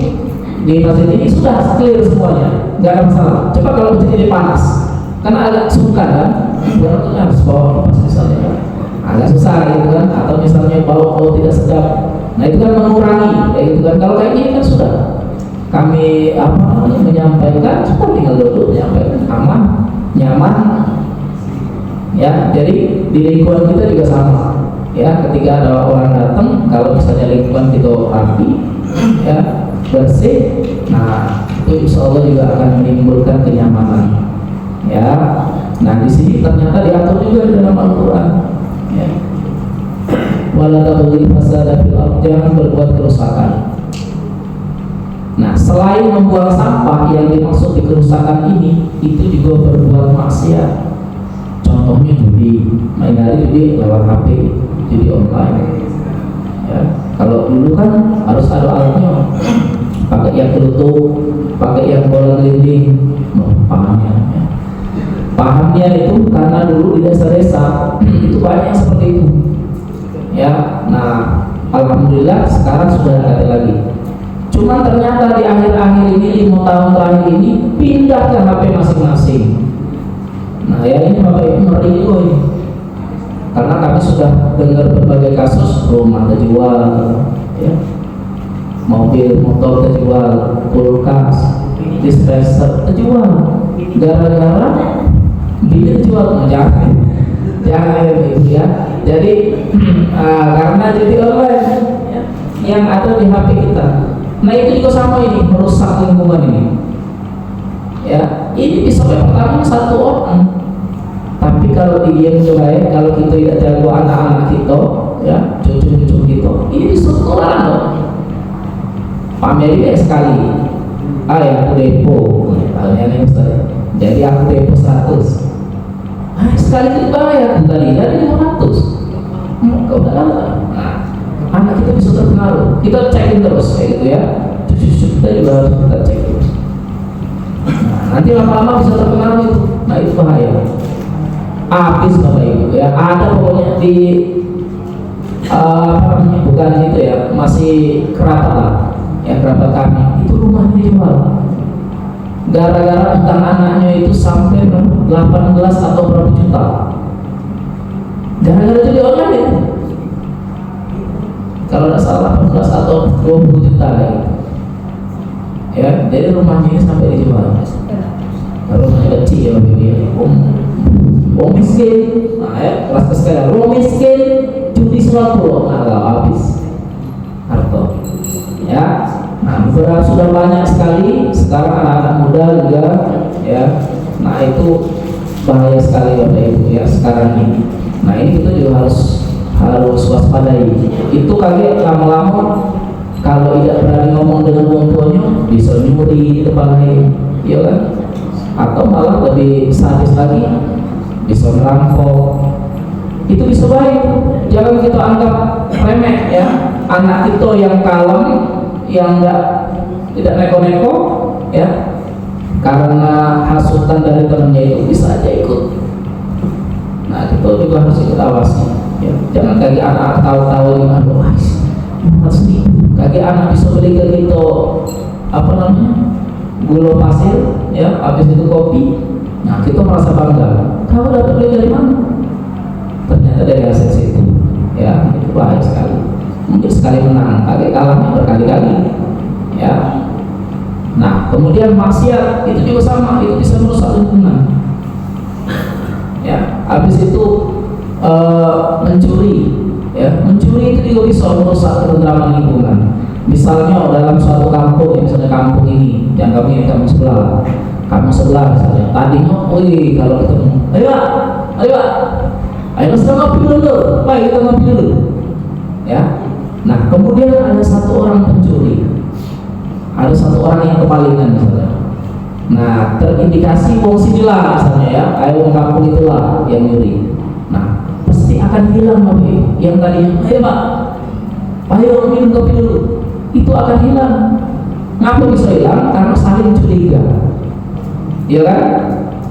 A: di masjid ini sudah clear semuanya, nggak ada masalah. Coba kalau masjid ini panas, karena agak suka kan, berarti harus bawa kipas misalnya kan, agak susah gitu kan, atau misalnya bau tidak sedap. Nah itu kan mengurangi, kayak gitu kan. Kalau kayak gini kan sudah kami menyampaikan, sudah tinggal duduk menyampaikan aman, nyaman. Ya, jadi di lingkungan kita juga sama. Ya, ketika ada orang datang, kalau misalnya lingkungan kita rapi, ya bersih, nah itu insya Allah juga akan menimbulkan kenyamanan. Ya, nah di sini ternyata diatur juga di dalam Al-Quran. Ya. Wala tabghil fasada fil ardh, jangan berbuat kerusakan. Nah, selain membuang sampah yang dimaksud di kerusakan ini, itu juga berbuat maksiat. Contohnya judi, main judi lewat HP, judi online. Ya, kalau dulu kan harus ada alatnya, pakai yang kelutuk, pakai yang bola gelinding, pahamnya. Ya. Pahamnya itu karena dulu di desa-desa itu banyak seperti itu. Ya, nah alhamdulillah sekarang sudah ada lagi. Cuma ternyata di akhir-akhir ini 5 tahun terakhir ini pindah ke HP masing-masing. Nah ya ini Bapak Ibu ngeri juga ini. Karena kami sudah dengar berbagai kasus rumah terjual, ya, mobil motor terjual, kulkas, dispenser terjual, gara-gara bini terjual. Jangan itu ya. Jadi karena jadi online ya, yang ada di HP kita. Nah itu juga sama ini, merusak lingkungan ini. Ya, ini bisa pertama satu orang. Tapi kalau didiam baik, kalau kita tidak jago anak-anak kita, ya cucu-cucu kita, ini bisa ketularan loh. Pamer ini sekali. Ya aku depo, ini misalnya. Jadi aku depo 100. Sekali itu bayar, tadi dari 500. Kau udah lama. Nah, anak kita bisa terpengaruh. Kita cekin terus, kayak gitu ya. Cucu-cucu kita juga harus kita cek terus. Nah, nanti lama-lama bisa terpengaruh itu. Nah itu bahaya. Habis Bapak Ibu ya. Ada pokoknya di bukan itu ya, masih kerabat lah. Ya kerabat kami. Itu rumahnya dijual. Gara-gara utang anaknya itu sampai 18 atau berapa juta. gara-gara judi online itu. Kalau tidak salah 18 atau 20 juta ya, jadi rumahnya ini sampai dijual. Rumahnya kecil ya lebih wong miskin, nah ya kelas sekali wong miskin judi 90, nah kalau habis harta ya. Nah sudah banyak sekali sekarang anak-anak muda juga ya, nah itu bahaya sekali Bapak Ibu ya sekarang ini. Nah ini kita juga harus waspadai. Itu kaget lama-lama kalau tidak berani ngomong dengan orang tuanya bisa nyuri di depan lain, ya kan? Atau malah lebih sadis lagi bisa merampok. Itu bisa baik, jangan kita anggap remeh ya. Anak kita yang kalem, yang tidak neko-neko ya, karena hasutan dari temannya itu bisa aja ikut. Nah kita juga harus ikut awasi ya. Jangan kaki anak tahu-tahu yang aduh pasti kaki anak bisa beli ke kita apa namanya gula pasir ya, habis itu kopi. Nah kita merasa bangga, kamu dapat beli dari mana? Ternyata dari hasil situ ya. Itu baik sekali, mungkin sekali menang, kali kalahnya berkali-kali ya. Nah kemudian maksiat itu juga sama, itu bisa merusak lingkungan ya. Habis itu mencuri ya, mencuri itu juga bisa merusak ketentraman lingkungan. Misalnya dalam suatu kampung, misalnya kampung ini, yang kami kampung sebelah misalnya, tadinya, wih kalau ketemu, ayo sedang ngopi dulu, baik kita ngopi dulu, ya. Nah kemudian ada satu orang pencuri, ada satu orang yang kepalingan misalnya. Nah terindikasi wong sinilah misalnya ya, ayo wong kampung itulah yang nyuri. Nah pasti akan hilang ngopi yang tadinya, ayo pak, ayo minum kopi dulu. Itu akan hilang. Ngapa bisa hilang? Karena saling curiga, ya kan?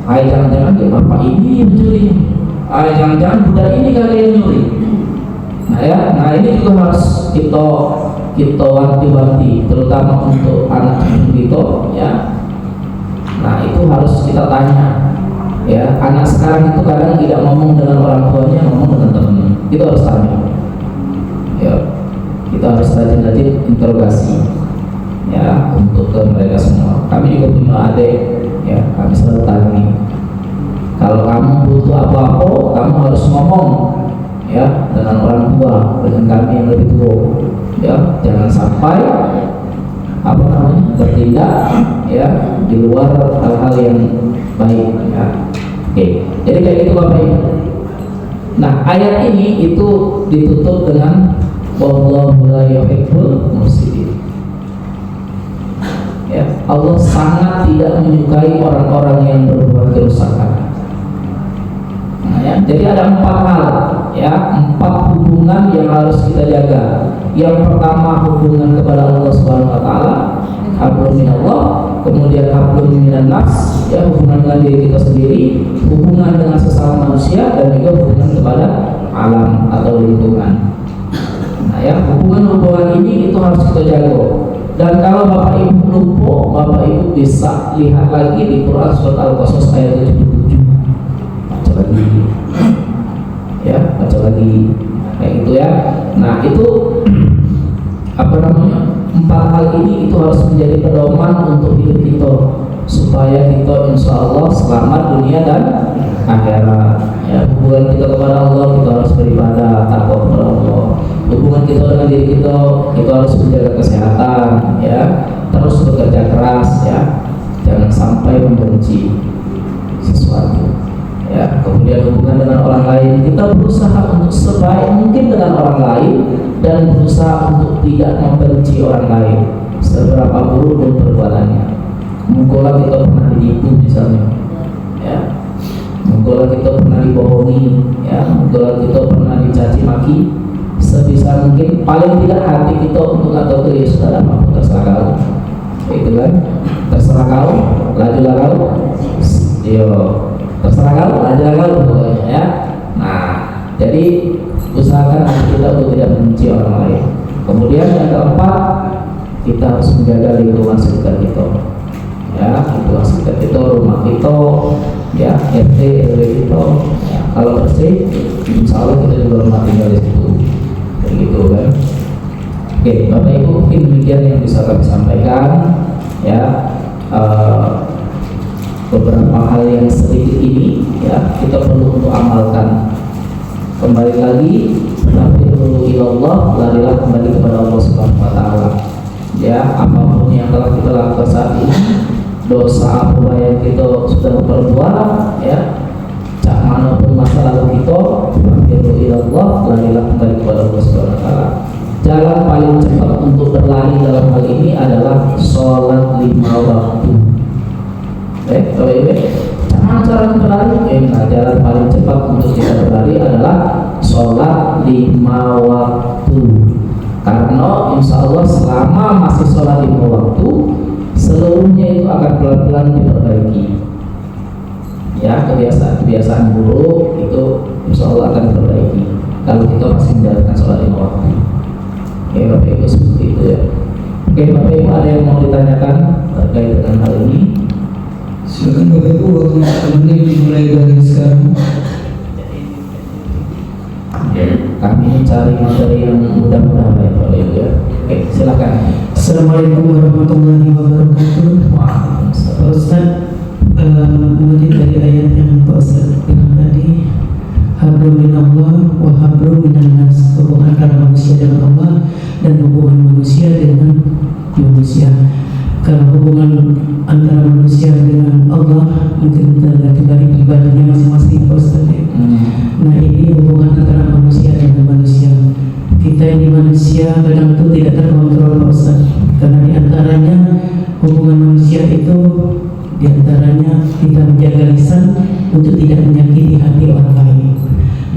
A: Ayo jangan-jangan dia bapak ini yang mencuri, ayo jangan-jangan budak ini kali yang nyuri. Nah ya, nah ini juga harus kita wanti-wanti, terutama untuk anak kita ya. Nah itu harus kita tanya ya. Anak sekarang itu kadang tidak ngomong dengan orang tuanya, ngomong dengan temannya. Kita harus tanya ya. Kita harus rajin-rajin interogasi ya untuk ke mereka semua. Kami juga punya adik ya, kami selalu tanya, kalau kamu butuh apa-apa kamu harus ngomong ya dengan orang tua, dengan kami yang lebih tua ya. Jangan sampai apa namanya bertindak ya di luar hal-hal yang baik ya. Oke, jadi kayak gitu Bapak Ibu. Nah ayat ini itu ditutup dengan wallahu la yuhibbul mufsidin. Ya, Allah sangat tidak menyukai orang-orang yang berbuat kerusakan. Nah, ya, jadi ada 4 hal ya, 4 hubungan yang harus kita jaga. Yang pertama hubungan kepada Allah Subhanahu wa taala, hablum minallah, kemudian hablum minan nas, ya hubungan dengan diri kita sendiri, hubungan dengan sesama manusia, dan juga hubungan kepada alam atau lingkungan. Nah ya, hubungan-hubungan ini itu harus kita jaga. Dan kalau Bapak Ibu lupa, Bapak Ibu bisa lihat lagi di Quran surat Al-Qasas ayat 77. Baca lagi ya, baca lagi kayak gitu ya. Nah itu apa namanya, 4 hal ini itu harus menjadi pedoman untuk hidup kita, supaya kita insya Allah selamat dunia dan akhirat ya. Hubungan kita kepada Allah, kita harus beribadah takwa kepada Allah. Hubungan kita dengan diri kita harus menjaga kesehatan ya, terus bekerja keras ya, jangan sampai membenci sesuatu ya. Kemudian hubungan dengan orang lain, kita berusaha untuk sebaik mungkin dengan orang lain dan berusaha untuk tidak membenci orang lain seberapa buruk pun perbuatannya. Mungkin kita pernah ditipu misalnya ya, mungkin kita pernah dibohongi ya, mungkin kita pernah dicaci maki. Sebisa mungkin paling tidak hati kita untuk atau ke ya sudah apa terserah kau, itu kan, terserah kau, lajulah kau, yo terserah kau, lajulah kau pokoknya ya. Nah jadi usahakan kita untuk tidak membenci orang lain. Kemudian yang keempat, kita harus menjaga lingkungan sekitar kita ya, lingkungan sekitar kita, rumah kita ya, RT RW kita ya. kalau bersih, insya Allah kita juga rumah tinggal di situ, kayak gitu kan. Oke, Bapak Ibu, mungkin demikian yang bisa kami sampaikan ya. Beberapa hal yang sedikit ini ya kita perlu untuk amalkan. Kembali lagi, berfiru ilallah, larilah kembali kepada Allah Subhanahu wa taala. Ya, apapun yang telah kita lakukan saat ini, dosa apa yang kita sudah perbuat ya, cak manapun masa lalu kita, berfiru ilallah, larilah kembali kepada Allah Subhanahu wa taala. Jalan paling cepat untuk berlari dalam hal ini adalah sholat 5 waktu. Bapak Ibu, cara berlari, jalan paling cepat untuk kita berlari adalah sholat 5 waktu. Karena insya Allah selama masih sholat 5 waktu, seluruhnya itu akan pelan-pelan diperbaiki. Ya, kebiasaan buruk itu insya Allah akan diperbaiki kalau kita masih menjalankan sholat 5 waktu. Oke, Bapak Ibu, seperti itu ya. Oke, Bapak Ibu, ada yang mau ditanyakan terkait dengan hal ini?
B: Silakan Bapak Ibu, waktu menit dimulai dari sekarang.
A: Kami cari materi yang mudah-mudahan ya Bapak Ibu ya. Oke, silakan.
B: Assalamualaikum warahmatullahi wabarakatuh. Pak Ustaz, mengutip dari ayat yang Pak Ustaz bilang tadi, hablum minallah wa hablum minan nas, hubungan antara manusia dengan Allah dan hubungan manusia dengan manusia. Kalau hubungan antara manusia dengan Allah mungkin tergantung dari pribadinya masing-masing, Pak Ustaz. Nah, ini hubungan antara manusia dengan manusia. Kita ini manusia kadang itu tidak terkontrol, Pak Ustaz. Karena diantaranya hubungan manusia itu diantaranya kita menjaga lisan untuk tidak menyakiti hati orang lain.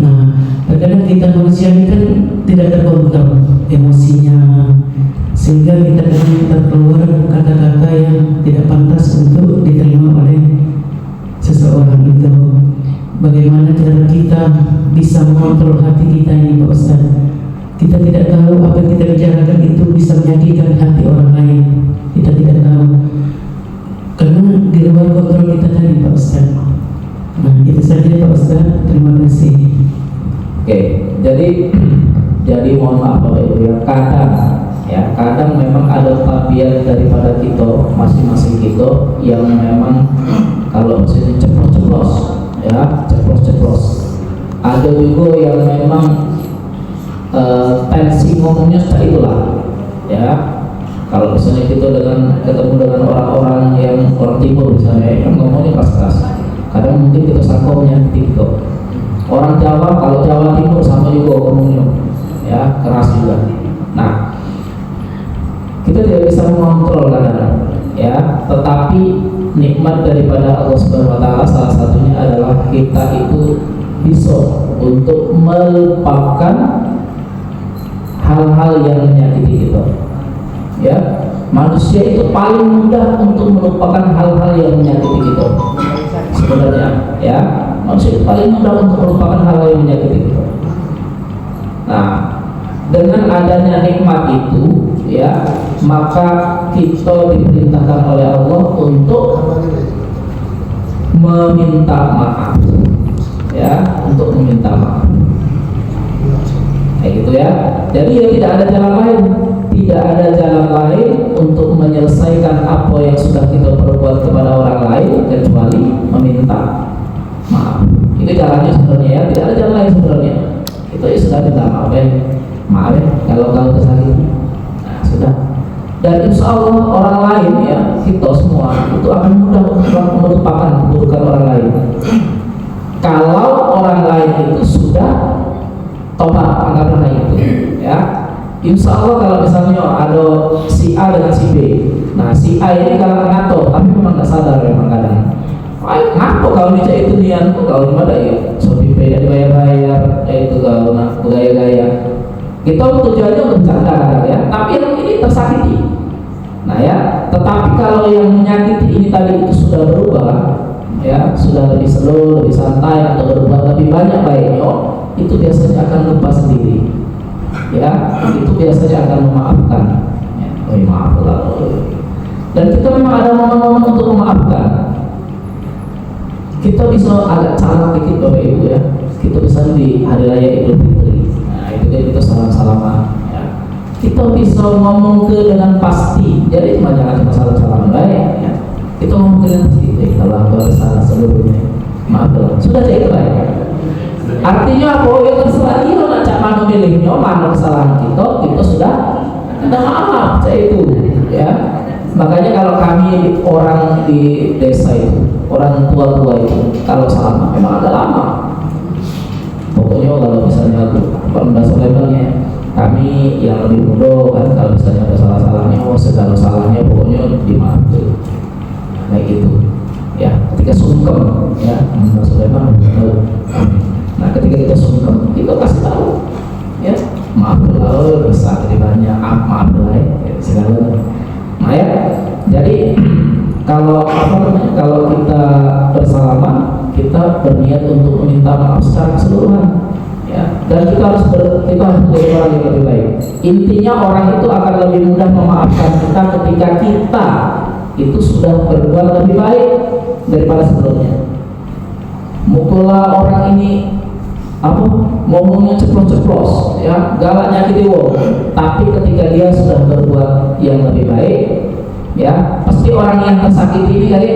B: Nah, kadang kita manusia ini kan tidak terkontrol emosinya, sehingga kita terkeluar kata-kata yang tidak pantas untuk diterima oleh seseorang itu. Bagaimana cara kita bisa mengontrol hati kita ini, Pak Ustaz? Kita tidak tahu apa yang kita bicarakan itu bisa menyakitkan hati orang lain. Kita tidak tahu karena di luar kontrol kita tadi, Pak Ustaz. Nah, itu saja Pak Ustaz. Terima kasih.
A: Oke, jadi mohon maaf Bapak Ibu ya, kadang memang ada tabiat daripada kita masing-masing kita yang memang kalau misalnya ceplos-ceplos ya, ceplos-ceplos. Ada juga yang memang tensi ngomongnya seperti itulah ya. Kalau misalnya kita ketemu dengan orang-orang yang orang timur misalnya, yang ngomongnya keras-keras, kadang mungkin kita sangkaunya gitu. Orang Jawa, kalau Jawa Timur sama juga ngomongnya ya, keras juga. Nah, kita tidak bisa mengontrol kadang ya, tetapi nikmat daripada Allah Subhanahu wa taala salah satunya adalah kita itu bisa untuk melupakan hal-hal yang menyakiti kita. Ya, manusia itu paling mudah untuk melupakan hal-hal yang menyakiti kita. Sebenarnya, ya, manusia itu paling mudah untuk melupakan hal-hal yang menyakiti kita. Nah, dengan adanya nikmat itu, ya, maka kita diperintahkan oleh Allah untuk meminta maaf, ya, untuk meminta maaf. Kayak gitu ya. Jadi ya tidak ada jalan lain. Tidak ada jalan lain untuk menyelesaikan apa yang sudah kita perbuat kepada orang lain kecuali meminta maaf. Itu jalannya sebenarnya ya, tidak ada jalan lain sebenarnya. Itu ya sudah minta maaf ya, kalau kau tersakiti. Nah sudah. Dan insya Allah orang lain ya, kita semua itu akan mudah untuk melupakan keburukan orang lain. Kalau orang lain itu sudah tobat, anggaplah itu ya. Insya Allah kalau misalnya ada si A dengan si B, nah si A ini kalau ngato, tapi memang nggak sadar memang kadang. Ngapo kalau dia itu nian, kalau gimana ya? Sopi B dibayar-bayar, itu kalau nak gaya-gaya. Kita tujuannya untuk bercanda kadang ya, tapi yang ini tersakiti. Nah ya, tetapi kalau yang menyakiti ini tadi itu sudah berubah, ya sudah lebih slow, lebih santai atau berbuat lebih banyak baiknya, itu biasanya akan lupa sendiri. Ya, itu biasanya akan memaafkan. Ya, maaf lah. Dan kita memang ada momen-momen untuk memaafkan. Kita bisa agak salah dikit Bapak Ibu ya. Kita bisa di hari raya Idul Fitri. Nah, itu kan kita salam-salaman. Ya. Kita bisa ngomong ke dengan pasti. Jadi jangan cuma salam-salaman baik. Ya. Kita ngomong dengan pasti. Kalau aku salah seluruhnya, maaf lah. Sudah cek baik. Artinya apa? Ya terserah dia nak cak mana milihnya, mana kesalahan kita sudah minta maaf. Saya itu. Ya. Makanya kalau kami orang di desa itu, orang tua-tua itu, kalau salah memang agak lama. Pokoknya kalau misalnya Pemda Solemannya kami yang lebih muda kan, kalau misalnya ada salah-salahnya, segala salahnya pokoknya dimaafkan. Kayak gitu. Ya, ketika sungkem, ya Pemda Soleman tahu. Nah, ketika kita sungkem, kita kasih tahu, ya maaf lah, besar banyak, maaf lah, ya, segala. Nah ya, jadi kalau kalau kita bersalaman, kita berniat untuk meminta maaf secara keseluruhan, ya. Dan kita harus menjadi orang yang lebih baik. Intinya orang itu akan lebih mudah memaafkan kita ketika kita itu sudah berbuat lebih baik daripada sebelumnya. Mukullah orang ini ngomongnya ceplos-ceplos, ya galaknya gitu, tapi ketika dia sudah berbuat yang lebih baik, ya pasti orang yang tersakiti ini kali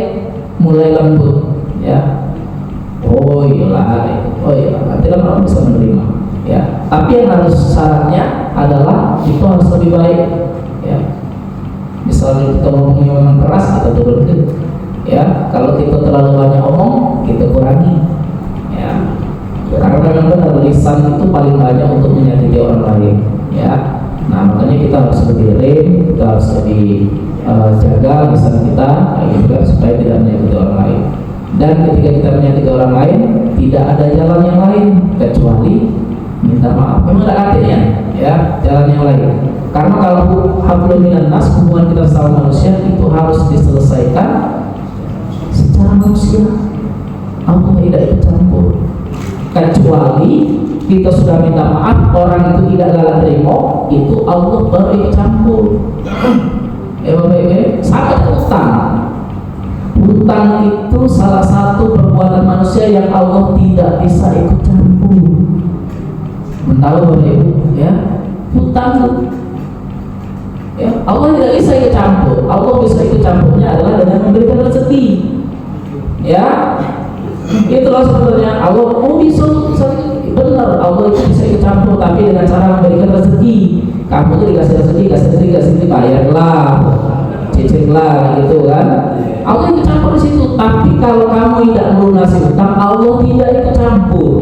A: mulai lembut, ya oh iyalah, nanti orang bisa menerima, ya. Tapi yang harus syaratnya adalah itu harus lebih baik, ya. Misalnya kita ngomongnya memang keras, kita turunkan, ya. Kalau kita terlalu banyak omong, kita kurangi, ya. Karena memang benar lisan itu paling banyak untuk menyakiti orang lain, ya. Nah makanya kita harus lebih rem, kita harus lebih jaga lisan kita, juga supaya tidak menyakiti orang lain. Dan ketika kita menyakiti orang lain, tidak ada jalan yang lain kecuali minta maaf. Memang ada artinya, ya jalan yang lain. Karena kalau hablum minan nas, hubungan kita sama manusia itu harus diselesaikan secara manusia. Allah tidak ikut campur. Kecuali kita sudah minta maaf, orang itu tidak galak terima, itu Allah baru ikut campur. Sangat utang. Hutang itu salah satu perbuatan manusia yang Allah tidak bisa ikut campur. Tahu Bapak Ibu, ya? Hutang, ya Allah tidak bisa ikut campur. Allah bisa ikut campurnya adalah dengan memberikan rezeki, ya. Itulah sebenarnya Allah bisa benar, Allah itu bisa ikut campur, tapi dengan cara memberikan rezeki. Kamu tuh dikasih rezeki, bayarlah, cicillah, gitu kan. Allah ikut campur di situ. Tapi kalau kamu tidak melunasi hutang, Allah tidak ikut campur.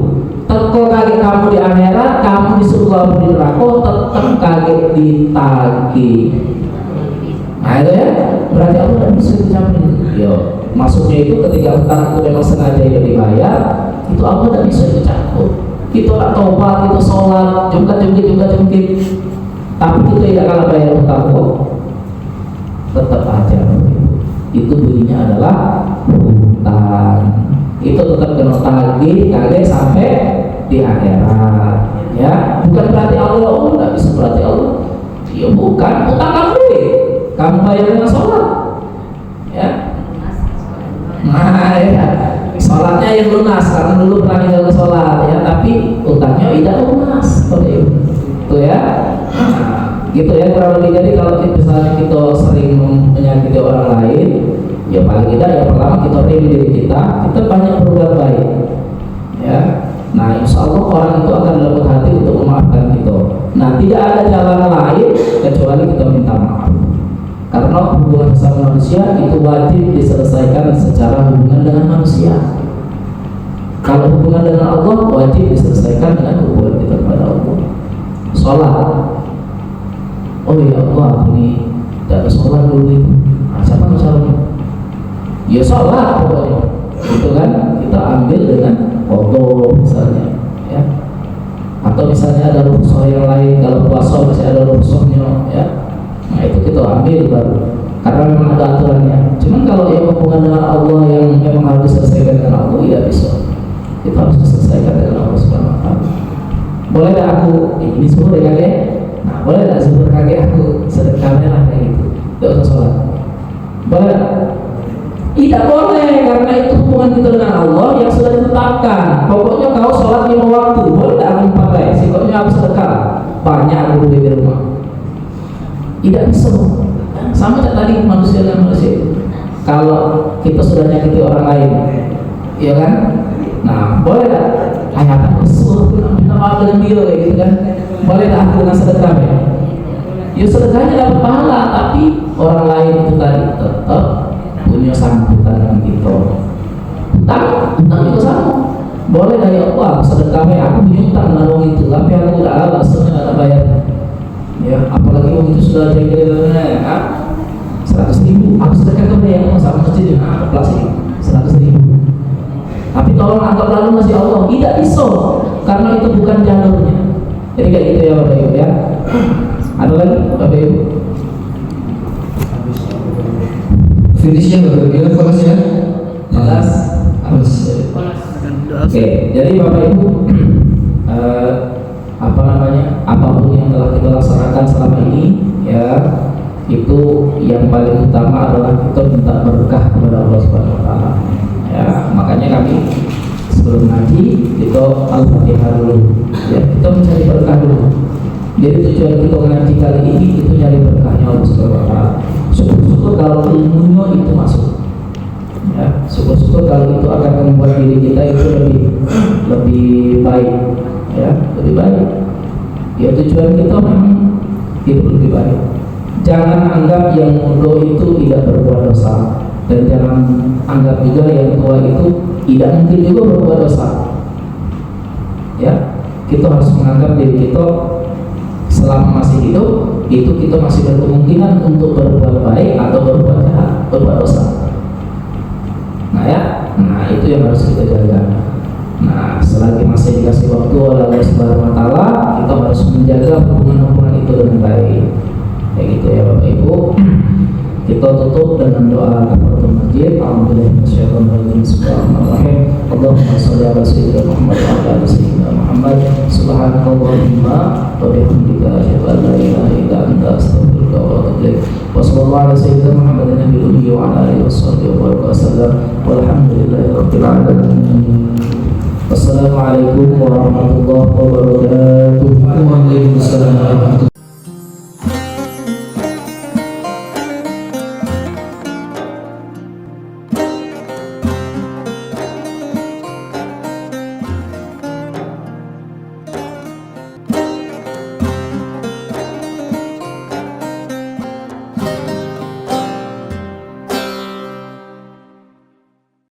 A: Teko kaget kamu di akhirat, kamu di surga di neraka, tetap kaget ditagih. Nah itu ya, berarti Allah tidak bisa ikut campur. Yo. Maksudnya itu ketika hutang itu memang sengaja tidak dibayar, itu Allah tidak bisa ikut campur. Kita nak taubat, kita sholat, jungkit, tapi kita tidak kalah bayar hutang kok. Tetap aja itu bunyinya adalah hutang. Itu tetap kena tagih sampai di akhirat. Ya, bukan berarti Allah tidak bisa, berarti Allah. Ya bukan, hutang kamu bayar dengan sholat. Ya. Nah ya, sholatnya yang lunas karena dulu pernah tinggal ke sholat, ya, tapi utangnya tidak lunas, seperti itu ya. Nah, gitu ya kurang lebih. Jadi kalau misalnya kita sering menyakiti orang lain, ya paling tidak yang pertama kita rem diri kita banyak berbuat baik, ya. Nah insya Allah orang itu akan lembut hati untuk memaafkan kita. Nah tidak ada jalan lain kecuali kita minta maaf. Karena hubungan sama manusia itu wajib diselesaikan secara hubungan dengan manusia. Kalau hubungan dengan Allah wajib diselesaikan dengan hubungan kita kepada Allah. Sholat, oh ya Allah, ini tidak ada sholat dulu itu. Nah, siapa sholatnya? Ya sholat pokoknya. Itu kan kita ambil dengan foto misalnya, ya. Atau misalnya ada rukhsah yang lain, kalau puasa masih ada rukhsahnya, ya. Nah itu kita ambil baru, karena memang ada aturannya. Cuman kalau yang hubungan dengan Allah yang memang harus diselesaikan dengan Allah, tidak bisa. Kita harus diselesaikan dengan Allah Subhanahu Wa Taala. Boleh tak aku ini semua dari kakek? Nah boleh tak sebut kakek aku sedekahnya lah kayak gitu, tidak usah sholat. Boleh tak? Tidak boleh, karena itu hubungan kita dengan Allah yang sudah ditetapkan. Pokoknya kau sholat 5 waktu, boleh tidak aku pakai? Pokoknya aku sedekah, banyak aku duit di rumah. Tidak bisa. Sama kayak tadi manusia dengan manusia. Kalau kita sudah nyakiti orang lain, ya kan? Nah, boleh tak? Ayat Rasul minta maaf dengan dia kayak gitu kan? Boleh tak aku dengan sedekah ya? Ya sedekahnya dapat pahala, tapi orang lain itu tadi tetap punya sambutan dengan kita. Utang juga sama. Boleh dari Allah sedekah ya, aku punya utang dengan itu, tapi aku udah alas sebenarnya tak bayar. Ya, apalagi waktu itu sudah jadi 100.000, aku sedekah ke dia yang sama masjid ya, plastik 100.000. Tapi tolong anggap lalu masih Allah, tidak bisa, karena itu bukan jalurnya. Jadi kayak gitu ya Bapak Ibu ya. Ada lagi Bapak Ibu?
B: Finish ya Bapak Ibu, fokus ya.
A: Fokus. Oke, jadi Bapak Ibu, apapun yang telah kita laksanakan selama ini, ya, itu yang paling utama adalah kita minta berkah kepada Allah Subhanahu Wa Taala. Ya, makanya kami sebelum ngaji kita Al-Fatihah dulu. Ya, kita mencari berkah dulu. Jadi tujuan kita ngaji kali ini itu nyari berkahnya Allah Subhanahu Wa Taala. Syukur-syukur kalau ilmunya itu masuk. Ya, syukur-syukur kalau itu akan membuat diri kita itu lebih baik. Ya, lebih baik. Ya, tujuan kita memang itu lebih baik. Jangan anggap yang muda itu tidak berbuat dosa, dan jangan anggap juga yang tua itu tidak mungkin juga berbuat dosa. Ya, kita harus menganggap diri kita selama masih hidup itu kita masih berkemungkinan untuk berbuat baik atau berbuat jahat, berbuat dosa. Nah itu yang harus kita jaga. Nah, selagi masih dikasih waktu oleh Allah Subhanahu Wa Taala, kita harus menjaga hubungan-hubungan itu dengan baik. Kayak gitu ya Bapak Ibu. Kita tutup dengan doa kafaratul majid. Alhamdulillah masyaallah bismillahirrahmanirrahim. Allahumma shalli ala sayyidina Muhammad wa ala ali sayyidina Muhammad. Subhanakallahumma wa bihamdika asyhadu an la ilaha illa anta astaghfiruka wa atubu ilaik. Wa sallallahu ala sayyidina Muhammadin nabiyil ummi wa ala alihi wasallam. Walhamdulillahirabbil alamin. Wassalamualaikum warahmatullahi wabarakatuh.
B: Waalaikumsalam warahmatullahi wabarakatuh.